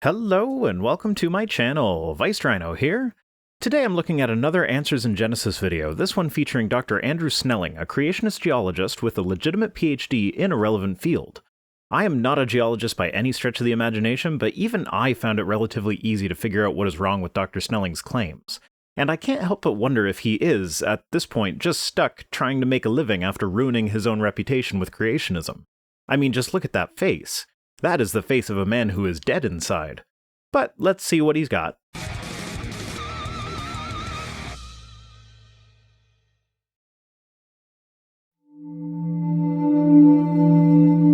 Hello and welcome to my channel, Rhino here. Today I'm looking at another Answers in Genesis video, this one featuring Dr. Andrew Snelling, a creationist geologist with a legitimate PhD in a relevant field. I am not a geologist by any stretch of the imagination, but even I found it relatively easy to figure out what is wrong with Dr. Snelling's claims. And I can't help but wonder if he is, at this point, just stuck trying to make a living after ruining his own reputation with creationism. I mean, just look at that face. That is the face of a man who is dead inside. But let's see what he's got.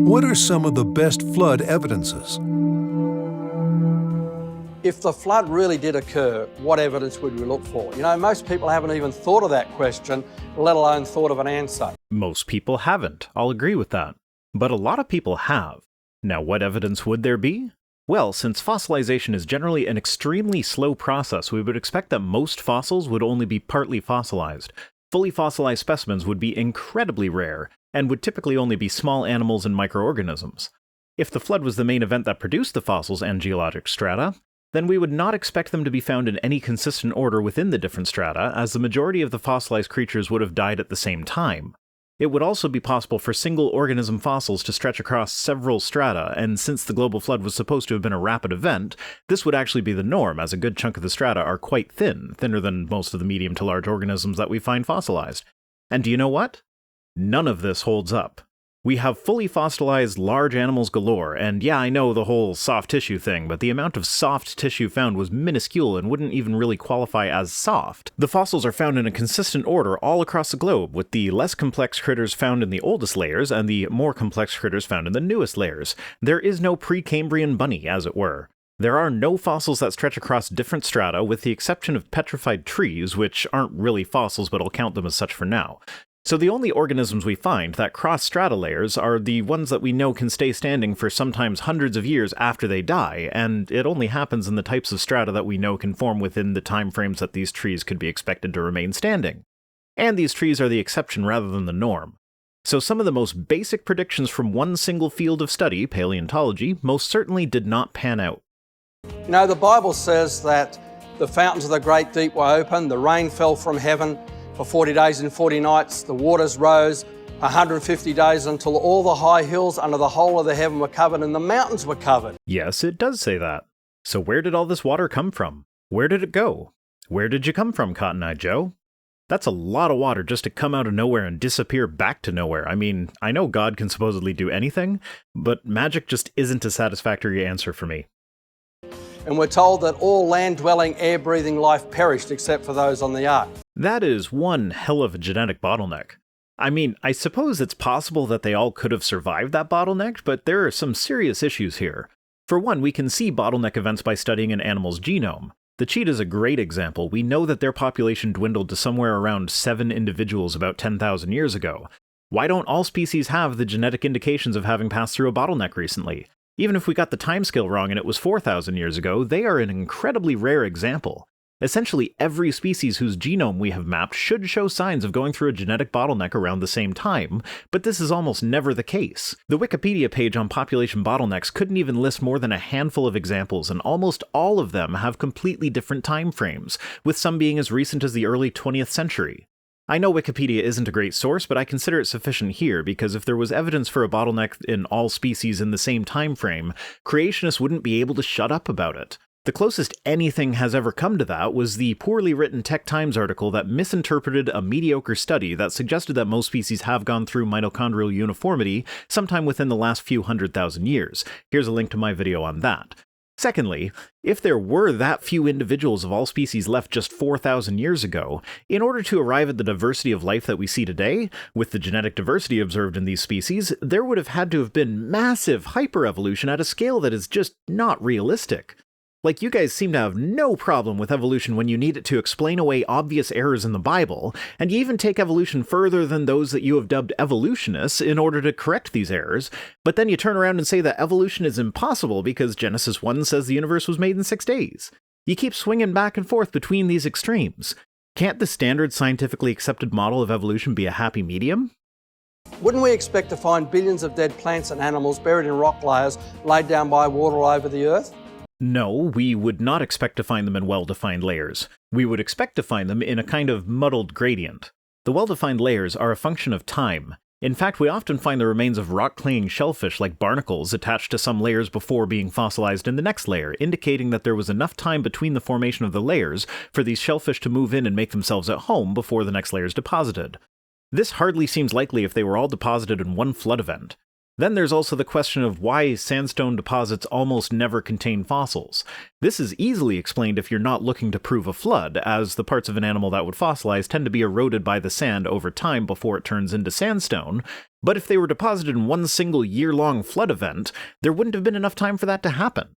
What are some of the best flood evidences? If the flood really did occur, what evidence would we look for? You know, most people haven't even thought of that question, let alone thought of an answer. Most people haven't, I'll agree with that. But a lot of people have. Now, what evidence would there be? Well, since fossilization is generally an extremely slow process, we would expect that most fossils would only be partly fossilized. Fully fossilized specimens would be incredibly rare, and would typically only be small animals and microorganisms. If the flood was the main event that produced the fossils and geologic strata, then we would not expect them to be found in any consistent order within the different strata, as the majority of the fossilized creatures would have died at the same time. It would also be possible for single organism fossils to stretch across several strata, and since the global flood was supposed to have been a rapid event, this would actually be the norm, as a good chunk of the strata are quite thin, thinner than most of the medium to large organisms that we find fossilized. And do you know what? None of this holds up. We have fully fossilized large animals galore, and yeah, I know the whole soft tissue thing, but the amount of soft tissue found was minuscule and wouldn't even really qualify as soft. The fossils are found in a consistent order all across the globe, with the less complex critters found in the oldest layers and the more complex critters found in the newest layers. There is no Precambrian bunny, as it were. There are no fossils that stretch across different strata, with the exception of petrified trees, which aren't really fossils, but I'll count them as such for now. So the only organisms we find that cross strata layers are the ones that we know can stay standing for sometimes hundreds of years after they die, and it only happens in the types of strata that we know can form within the time frames that these trees could be expected to remain standing. And these trees are the exception rather than the norm. So some of the most basic predictions from one single field of study, paleontology, most certainly did not pan out. You know, the Bible says that the fountains of the great deep were open, the rain fell from heaven, for 40 days and 40 nights, the waters rose 150 days until all the high hills under the whole of the heaven were covered and the mountains were covered. Yes, it does say that. So where did all this water come from? Where did it go? Where did you come from, Cotton Eye Joe? That's a lot of water just to come out of nowhere and disappear back to nowhere. I mean, I know God can supposedly do anything, but magic just isn't a satisfactory answer for me. And we're told that all land-dwelling, air-breathing life perished except for those on the ark. That is one hell of a genetic bottleneck. I mean, I suppose it's possible that they all could have survived that bottleneck, but there are some serious issues here. For one, we can see bottleneck events by studying an animal's genome. The cheetah is a great example. We know that their population dwindled to somewhere around 7 individuals about 10,000 years ago. Why don't all species have the genetic indications of having passed through a bottleneck recently? Even if we got the timescale wrong and it was 4,000 years ago, they are an incredibly rare example. Essentially, every species whose genome we have mapped should show signs of going through a genetic bottleneck around the same time, but this is almost never the case. The Wikipedia page on population bottlenecks couldn't even list more than a handful of examples, and almost all of them have completely different time frames, with some being as recent as the early 20th century. I know Wikipedia isn't a great source, but I consider it sufficient here because if there was evidence for a bottleneck in all species in the same time frame, creationists wouldn't be able to shut up about it. The closest anything has ever come to that was the poorly written Tech Times article that misinterpreted a mediocre study that suggested that most species have gone through mitochondrial uniformity sometime within the last few 100,000 years. Here's a link to my video on that. Secondly, if there were that few individuals of all species left just 4,000 years ago, in order to arrive at the diversity of life that we see today, with the genetic diversity observed in these species, there would have had to have been massive hyperevolution at a scale that is just not realistic. Like, you guys seem to have no problem with evolution when you need it to explain away obvious errors in the Bible, and you even take evolution further than those that you have dubbed evolutionists in order to correct these errors, but then you turn around and say that evolution is impossible because Genesis 1 says the universe was made in 6 days. You keep swinging back and forth between these extremes. Can't the standard scientifically accepted model of evolution be a happy medium? Wouldn't we expect to find billions of dead plants and animals buried in rock layers laid down by water all over the earth? No, we would not expect to find them in well-defined layers. We would expect to find them in a kind of muddled gradient. The well-defined layers are a function of time. In fact, we often find the remains of rock-clinging shellfish like barnacles attached to some layers before being fossilized in the next layer, indicating that there was enough time between the formation of the layers for these shellfish to move in and make themselves at home before the next layer is deposited. This hardly seems likely if they were all deposited in one flood event. Then there's also the question of why sandstone deposits almost never contain fossils. This is easily explained if you're not looking to prove a flood, as the parts of an animal that would fossilize tend to be eroded by the sand over time before it turns into sandstone, but if they were deposited in one single year-long flood event, there wouldn't have been enough time for that to happen.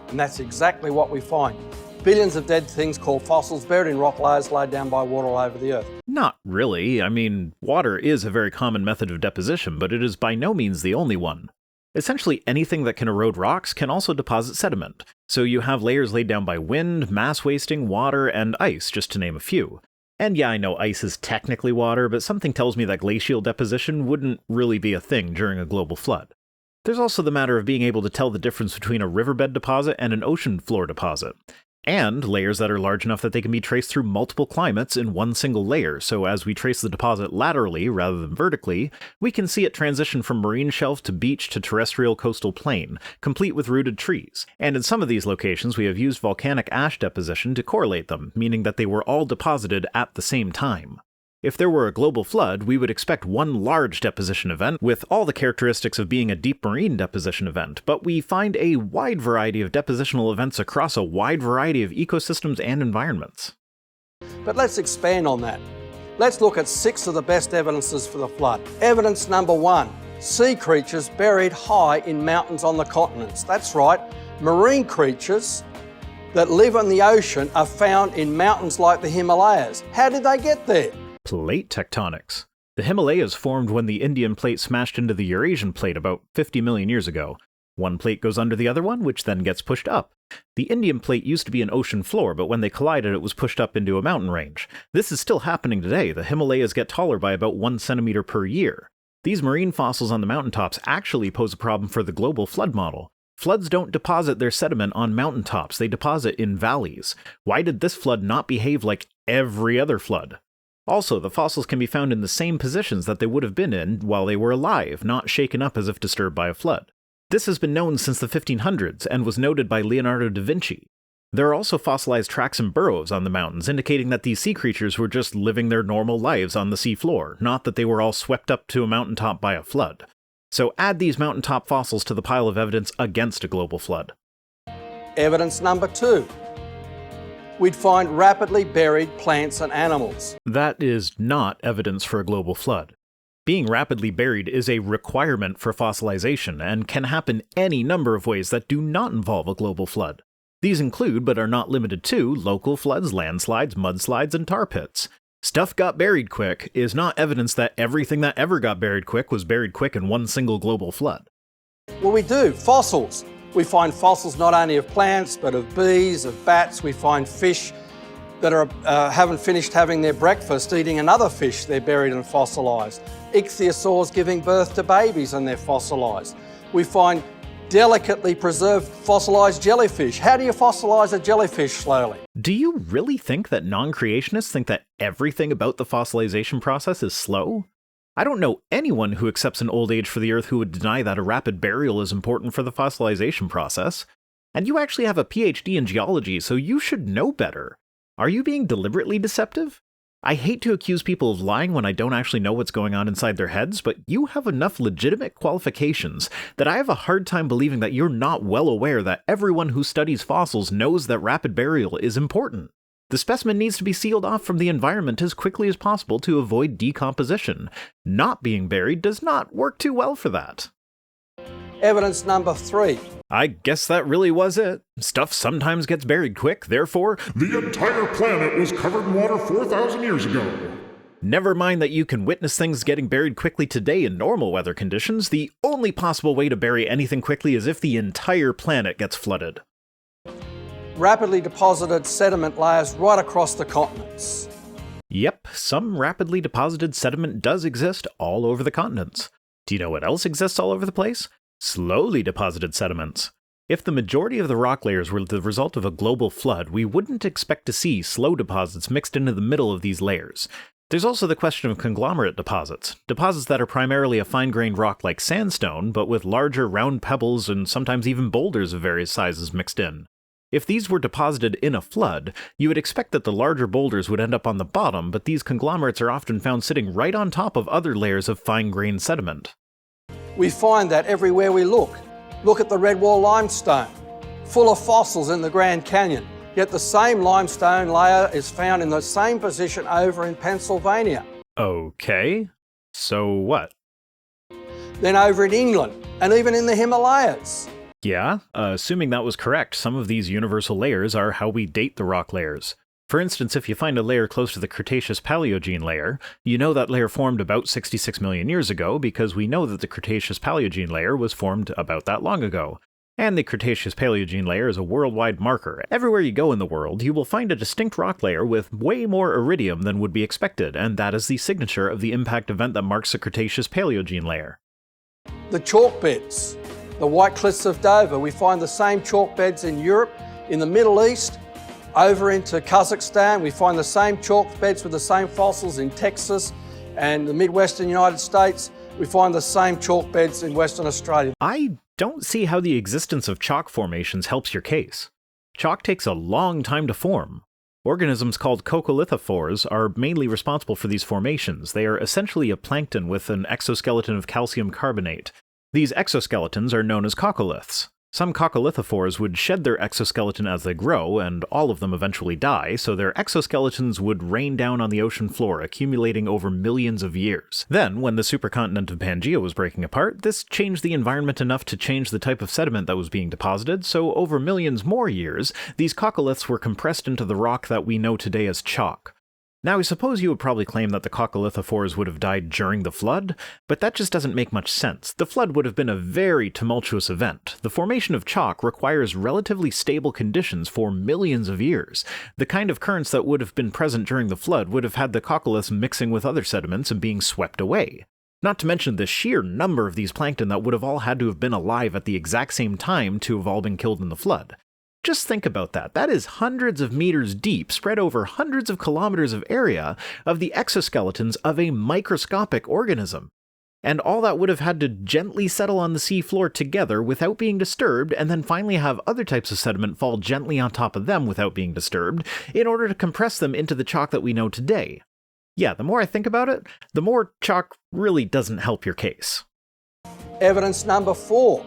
And that's exactly what we find. Billions of dead things called fossils buried in rock layers laid down by water all over the Earth. Not really. I mean, water is a very common method of deposition, but it is by no means the only one. Essentially anything that can erode rocks can also deposit sediment, so you have layers laid down by wind, mass wasting, water, and ice, just to name a few. And yeah, I know ice is technically water, but something tells me that glacial deposition wouldn't really be a thing during a global flood. There's also the matter of being able to tell the difference between a riverbed deposit and an ocean floor deposit. And layers that are large enough that they can be traced through multiple climates in one single layer, so as we trace the deposit laterally rather than vertically, we can see it transition from marine shelf to beach to terrestrial coastal plain, complete with rooted trees. And in some of these locations we have used volcanic ash deposition to correlate them, meaning that they were all deposited at the same time. If there were a global flood, we would expect one large deposition event with all the characteristics of being a deep marine deposition event, but we find a wide variety of depositional events across a wide variety of ecosystems and environments. But let's expand on that. Let's look at 6 of the best evidences for the flood. Evidence number 1, sea creatures buried high in mountains on the continents. That's right, marine creatures that live in the ocean are found in mountains like the Himalayas. How did they get there? Plate tectonics. The Himalayas formed when the Indian plate smashed into the Eurasian plate about 50 million years ago. One plate goes under the other one, which then gets pushed up. The Indian plate used to be an ocean floor, but when they collided it was pushed up into a mountain range. This is still happening today. The Himalayas get taller by about 1 centimeter per year. These marine fossils on the mountaintops actually pose a problem for the global flood model. Floods don't deposit their sediment on mountaintops, they deposit in valleys. Why did this flood not behave like every other flood? Also, the fossils can be found in the same positions that they would have been in while they were alive, not shaken up as if disturbed by a flood. This has been known since the 1500s and was noted by Leonardo da Vinci. There are also fossilized tracks and burrows on the mountains, indicating that these sea creatures were just living their normal lives on the sea floor, not that they were all swept up to a mountaintop by a flood. So add these mountaintop fossils to the pile of evidence against a global flood. Evidence number 2. We'd find rapidly buried plants and animals. That is not evidence for a global flood. Being rapidly buried is a requirement for fossilization and can happen any number of ways that do not involve a global flood. These include, but are not limited to, local floods, landslides, mudslides, and tar pits. Stuff got buried quick is not evidence that everything that ever got buried quick was buried quick in one single global flood. Well, we do. Fossils. We find fossils not only of plants, but of bees, of bats. We find fish that haven't finished having their breakfast, eating another fish. They're buried and fossilised. Ichthyosaurs giving birth to babies and they're fossilised. We find delicately preserved fossilized jellyfish. How do you fossilize a jellyfish slowly? Do you really think that non-creationists think that everything about the fossilization process is slow? I don't know anyone who accepts an old age for the Earth who would deny that a rapid burial is important for the fossilization process. And you actually have a PhD in geology, so you should know better. Are you being deliberately deceptive? I hate to accuse people of lying when I don't actually know what's going on inside their heads, but you have enough legitimate qualifications that I have a hard time believing that you're not well aware that everyone who studies fossils knows that rapid burial is important. The specimen needs to be sealed off from the environment as quickly as possible to avoid decomposition. Not being buried does not work too well for that. Evidence number 3. I guess that really was it. Stuff sometimes gets buried quick, therefore, the entire planet was covered in water 4,000 years ago. Never mind that you can witness things getting buried quickly today in normal weather conditions, the only possible way to bury anything quickly is if the entire planet gets flooded. Rapidly deposited sediment layers right across the continents. Yep, some rapidly deposited sediment does exist all over the continents. Do you know what else exists all over the place? Slowly deposited sediments. If the majority of the rock layers were the result of a global flood, we wouldn't expect to see slow deposits mixed into the middle of these layers. There's also the question of conglomerate deposits that are primarily a fine-grained rock like sandstone, but with larger round pebbles and sometimes even boulders of various sizes mixed in. If these were deposited in a flood, you would expect that the larger boulders would end up on the bottom, but these conglomerates are often found sitting right on top of other layers of fine-grained sediment. We find that everywhere we look. Look at the Redwall limestone, full of fossils in the Grand Canyon, yet the same limestone layer is found in the same position over in Pennsylvania. Okay, so what? Then over in England, and even in the Himalayas. Yeah, assuming that was correct, some of these universal layers are how we date the rock layers. For instance, if you find a layer close to the Cretaceous-Paleogene layer, you know that layer formed about 66 million years ago because we know that the Cretaceous-Paleogene layer was formed about that long ago. And the Cretaceous-Paleogene layer is a worldwide marker. Everywhere you go in the world, you will find a distinct rock layer with way more iridium than would be expected, and that is the signature of the impact event that marks the Cretaceous-Paleogene layer. The chalk beds, the White Cliffs of Dover. We find the same chalk beds in Europe, in the Middle East, over into Kazakhstan. We find the same chalk beds with the same fossils in Texas and the Midwestern United States. We find the same chalk beds in Western Australia. I don't see how the existence of chalk formations helps your case. Chalk takes a long time to form. Organisms called coccolithophores are mainly responsible for these formations. They are essentially a plankton with an exoskeleton of calcium carbonate. These exoskeletons are known as coccoliths. Some coccolithophores would shed their exoskeleton as they grow, and all of them eventually die, so their exoskeletons would rain down on the ocean floor, accumulating over millions of years. Then, when the supercontinent of Pangaea was breaking apart, this changed the environment enough to change the type of sediment that was being deposited, so over millions more years, these coccoliths were compressed into the rock that we know today as chalk. Now, I suppose you would probably claim that the coccolithophores would have died during the flood, but that just doesn't make much sense. The flood would have been a very tumultuous event. The formation of chalk requires relatively stable conditions for millions of years. The kind of currents that would have been present during the flood would have had the coccoliths mixing with other sediments and being swept away. Not to mention the sheer number of these plankton that would have all had to have been alive at the exact same time to have all been killed in the flood. Just think about that. That is hundreds of meters deep, spread over hundreds of kilometers of area, of the exoskeletons of a microscopic organism. And all that would have had to gently settle on the seafloor together without being disturbed, and then finally have other types of sediment fall gently on top of them without being disturbed, in order to compress them into the chalk that we know today. Yeah, the more I think about it, the more chalk really doesn't help your case. Evidence number 4.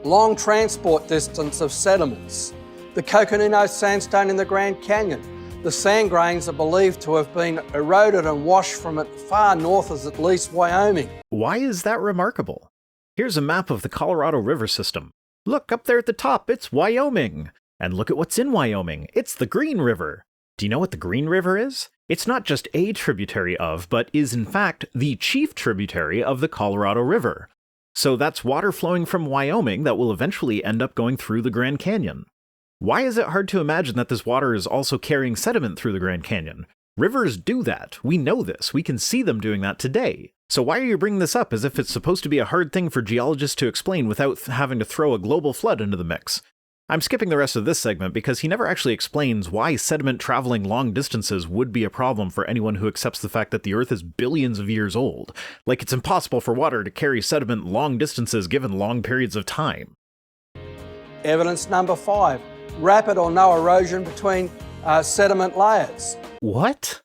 Long transport distance of sediments. The Coconino Sandstone in the Grand Canyon. The sand grains are believed to have been eroded and washed from as far north as at least Wyoming. Why is that remarkable? Here's a map of the Colorado River system. Look, up there at the top, it's Wyoming. And look at what's in Wyoming. It's the Green River. Do you know what the Green River is? It's not just a tributary of, but is in fact the chief tributary of the Colorado River. So that's water flowing from Wyoming that will eventually end up going through the Grand Canyon. Why is it hard to imagine that this water is also carrying sediment through the Grand Canyon? Rivers do that. We know this. We can see them doing that today. So why are you bringing this up as if it's supposed to be a hard thing for geologists to explain without having to throw a global flood into the mix? I'm skipping the rest of this segment because he never actually explains why sediment traveling long distances would be a problem for anyone who accepts the fact that the Earth is billions of years old. Like it's impossible for water to carry sediment long distances given long periods of time. Evidence number 5. Rapid or no erosion between sediment layers. What?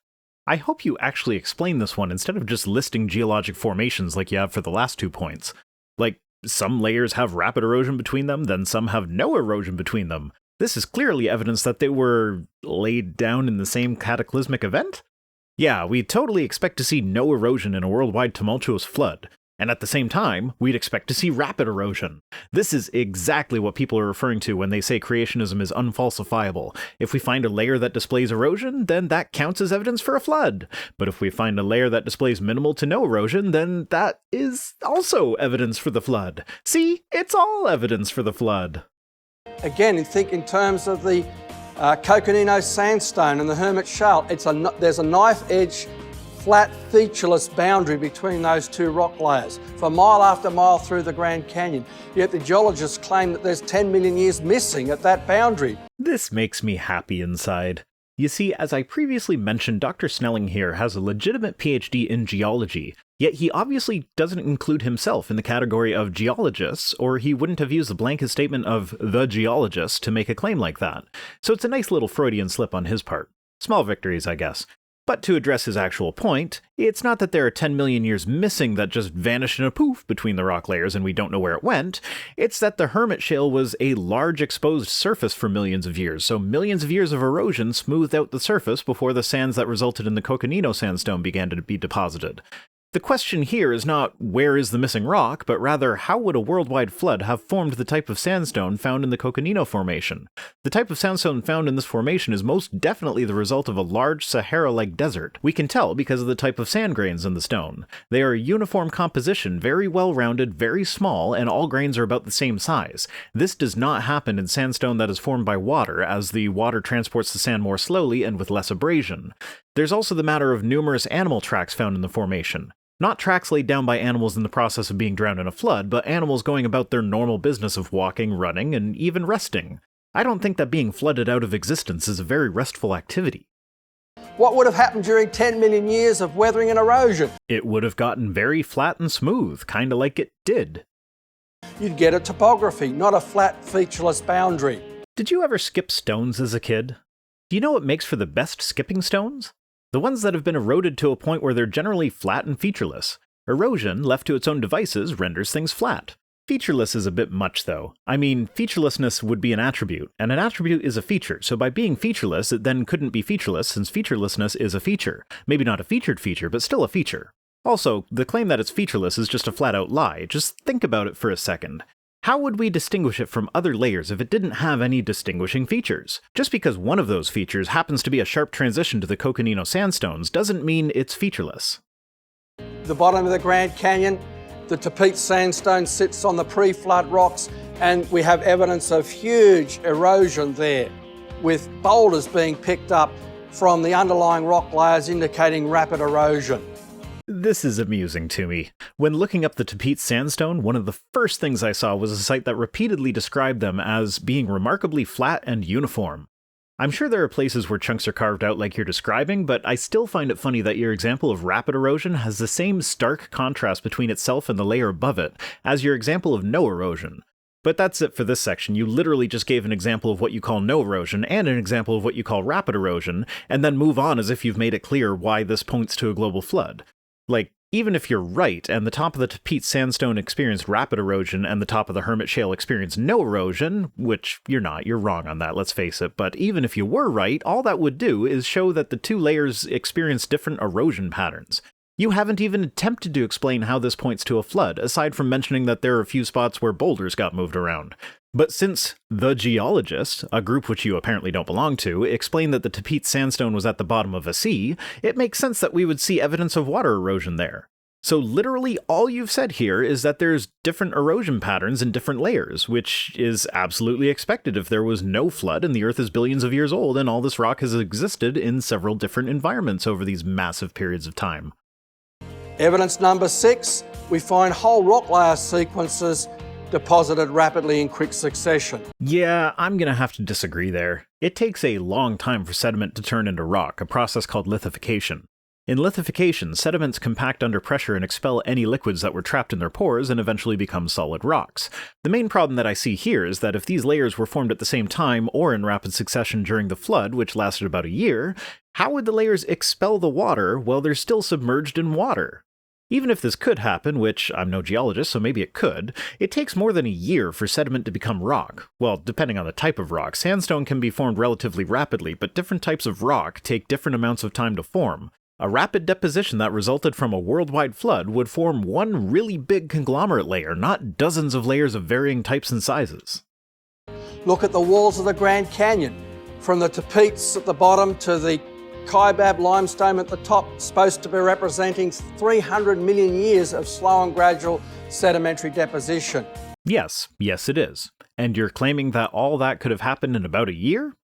I hope you actually explain this one instead of just listing geologic formations like you have for the last 2 points. Like, some layers have rapid erosion between them, then some have no erosion between them. This is clearly evidence that they were laid down in the same cataclysmic event? Yeah, we totally expect to see no erosion in a worldwide tumultuous flood. And at the same time, we'd expect to see rapid erosion. This is exactly what people are referring to when they say creationism is unfalsifiable. If we find a layer that displays erosion, then that counts as evidence for a flood. But if we find a layer that displays minimal to no erosion, then that is also evidence for the flood. See, it's all evidence for the flood. Again, think in terms of the Coconino Sandstone and the Hermit Shale. There's a knife edge flat, featureless boundary between those two rock layers for mile after mile through the Grand Canyon. Yet the geologists claim that there's 10 million years missing at that boundary. This makes me happy inside. You see, as I previously mentioned, Dr. Snelling here has a legitimate PhD in geology, yet he obviously doesn't include himself in the category of geologists, or he wouldn't have used the blanket statement of the geologist to make a claim like that. So it's a nice little Freudian slip on his part. Small victories, I guess. But to address his actual point, it's not that there are 10 million years missing that just vanished in a poof between the rock layers and we don't know where it went. It's that the Hermit Shale was a large exposed surface for millions of years, so millions of years of erosion smoothed out the surface before the sands that resulted in the Coconino Sandstone began to be deposited. The question here is not where is the missing rock, but rather how would a worldwide flood have formed the type of sandstone found in the Coconino Formation? The type of sandstone found in this formation is most definitely the result of a large Sahara-like desert. We can tell because of the type of sand grains in the stone. They are a uniform composition, very well-rounded, very small, and all grains are about the same size. This does not happen in sandstone that is formed by water, as the water transports the sand more slowly and with less abrasion. There's also the matter of numerous animal tracks found in the formation. Not tracks laid down by animals in the process of being drowned in a flood, but animals going about their normal business of walking, running, and even resting. I don't think that being flooded out of existence is a very restful activity. What would have happened during 10 million years of weathering and erosion? It would have gotten very flat and smooth, kinda like it did. You'd get a topography, not a flat, featureless boundary. Did you ever skip stones as a kid? Do you know what makes for the best skipping stones? The ones that have been eroded to a point where they're generally flat and featureless. Erosion, left to its own devices, renders things flat. Featureless is a bit much, though. I mean, featurelessness would be an attribute, and an attribute is a feature, so by being featureless, it then couldn't be featureless since featurelessness is a feature. Maybe not a featured feature, but still a feature. Also, the claim that it's featureless is just a flat-out lie. Just think about it for a second. How would we distinguish it from other layers if it didn't have any distinguishing features? Just because one of those features happens to be a sharp transition to the Coconino Sandstones doesn't mean it's featureless. The bottom of the Grand Canyon, the Tepete Sandstone sits on the pre-flood rocks, and we have evidence of huge erosion there, with boulders being picked up from the underlying rock layers indicating rapid erosion. This is amusing to me. When looking up the Tepete Sandstone, one of the first things I saw was a site that repeatedly described them as being remarkably flat and uniform. I'm sure there are places where chunks are carved out like you're describing, but I still find it funny that your example of rapid erosion has the same stark contrast between itself and the layer above it as your example of no erosion. But that's it for this section. You literally just gave an example of what you call no erosion and an example of what you call rapid erosion, and then move on as if you've made it clear why this points to a global flood. Like, even if you're right, and the top of the Tepete Sandstone experienced rapid erosion and the top of the Hermit Shale experienced no erosion, which you're not, you're wrong on that, let's face it, but even if you were right, all that would do is show that the two layers experience different erosion patterns. You haven't even attempted to explain how this points to a flood, aside from mentioning that there are a few spots where boulders got moved around. But since the geologists, a group which you apparently don't belong to, explained that the Tepete Sandstone was at the bottom of a sea, it makes sense that we would see evidence of water erosion there. So literally all you've said here is that there's different erosion patterns in different layers, which is absolutely expected if there was no flood and the Earth is billions of years old and all this rock has existed in several different environments over these massive periods of time. Evidence number 6, we find whole rock layer sequences deposited rapidly in quick succession. Yeah, I'm gonna have to disagree there. It takes a long time for sediment to turn into rock, a process called lithification. In lithification, sediments compact under pressure and expel any liquids that were trapped in their pores and eventually become solid rocks. The main problem that I see here is that if these layers were formed at the same time or in rapid succession during the flood, which lasted about a year, how would the layers expel the water while they're still submerged in water? Even if this could happen, which I'm no geologist, so maybe it could, it takes more than a year for sediment to become rock. Well, depending on the type of rock, sandstone can be formed relatively rapidly, but different types of rock take different amounts of time to form. A rapid deposition that resulted from a worldwide flood would form one really big conglomerate layer, not dozens of layers of varying types and sizes. Look at the walls of the Grand Canyon, from the Tepetes at the bottom to the Kaibab limestone at the top, supposed to be representing 300 million years of slow and gradual sedimentary deposition. Yes it is. And you're claiming that all that could have happened in about a year?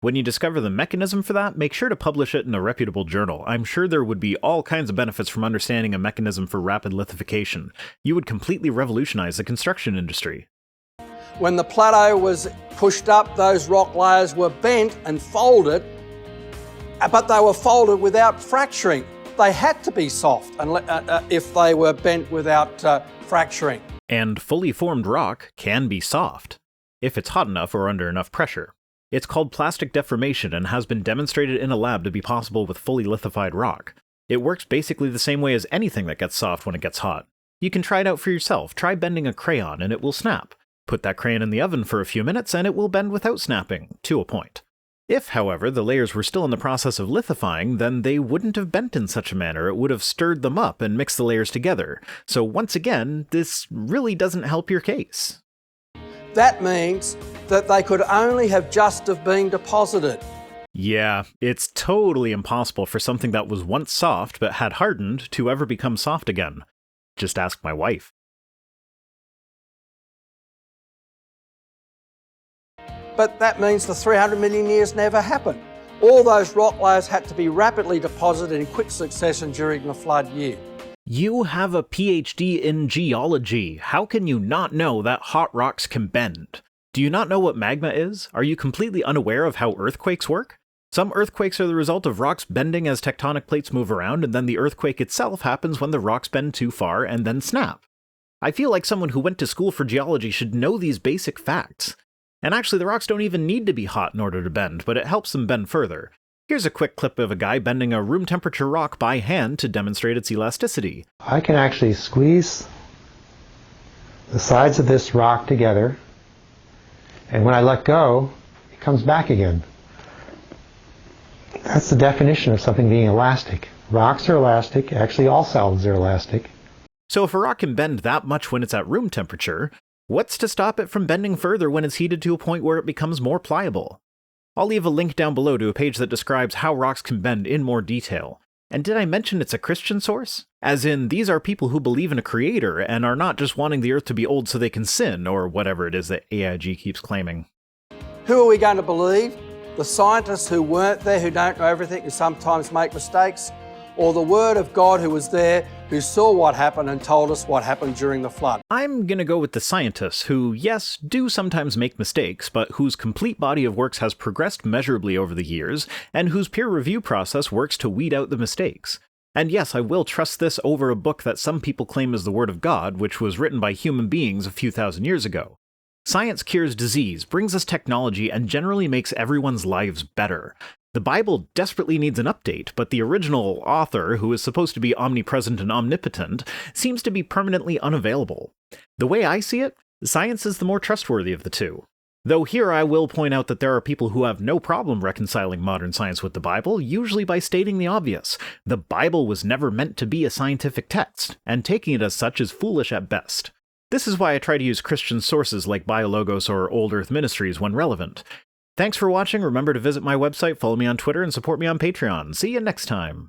When you discover the mechanism for that, make sure to publish it in a reputable journal. I'm sure there would be all kinds of benefits from understanding a mechanism for rapid lithification. You would completely revolutionize the construction industry. When the plateau was pushed up, those rock layers were bent and folded, but they were folded without fracturing. They had to be soft if they were bent without fracturing. And fully formed rock can be soft, if it's hot enough or under enough pressure. It's called plastic deformation and has been demonstrated in a lab to be possible with fully lithified rock. It works basically the same way as anything that gets soft when it gets hot. You can try it out for yourself. Try bending a crayon and it will snap. Put that crayon in the oven for a few minutes and it will bend without snapping, to a point. If, however, the layers were still in the process of lithifying, then they wouldn't have bent in such a manner. It would have stirred them up and mixed the layers together. So once again, this really doesn't help your case. That means that they could only have just have been deposited. Yeah, it's totally impossible for something that was once soft but had hardened to ever become soft again. Just ask my wife. But that means the 300 million years never happened. All those rock layers had to be rapidly deposited in quick succession during the flood year. You have a PhD in geology. How can you not know that hot rocks can bend? Do you not know what magma is? Are you completely unaware of how earthquakes work? Some earthquakes are the result of rocks bending as tectonic plates move around, and then the earthquake itself happens when the rocks bend too far and then snap. I feel like someone who went to school for geology should know these basic facts. And actually, the rocks don't even need to be hot in order to bend, but it helps them bend further. Here's a quick clip of a guy bending a room temperature rock by hand to demonstrate its elasticity. I can actually squeeze the sides of this rock together, and when I let go, it comes back again. That's the definition of something being elastic. Rocks are elastic. Actually, all solids are elastic. So if a rock can bend that much when it's at room temperature, what's to stop it from bending further when it's heated to a point where it becomes more pliable? I'll leave a link down below to a page that describes how rocks can bend in more detail. And did I mention it's a Christian source? As in, these are people who believe in a creator and are not just wanting the earth to be old so they can sin, or whatever it is that AIG keeps claiming. Who are we going to believe? The scientists who weren't there, who don't know everything, who sometimes make mistakes? Or the Word of God who was there, who saw what happened and told us what happened during the flood? I'm gonna go with the scientists who, yes, do sometimes make mistakes, but whose complete body of works has progressed measurably over the years, and whose peer review process works to weed out the mistakes. And yes, I will trust this over a book that some people claim is the Word of God, which was written by human beings a few thousand years ago. Science cures disease, brings us technology, and generally makes everyone's lives better. The Bible desperately needs an update, but the original author, who is supposed to be omnipresent and omnipotent, seems to be permanently unavailable. The way I see it, science is the more trustworthy of the two. Though here I will point out that there are people who have no problem reconciling modern science with the Bible, usually by stating the obvious. The Bible was never meant to be a scientific text, and taking it as such is foolish at best. This is why I try to use Christian sources like BioLogos or Old Earth Ministries when relevant. Thanks for watching, remember to visit my website, follow me on Twitter, and support me on Patreon. See you next time!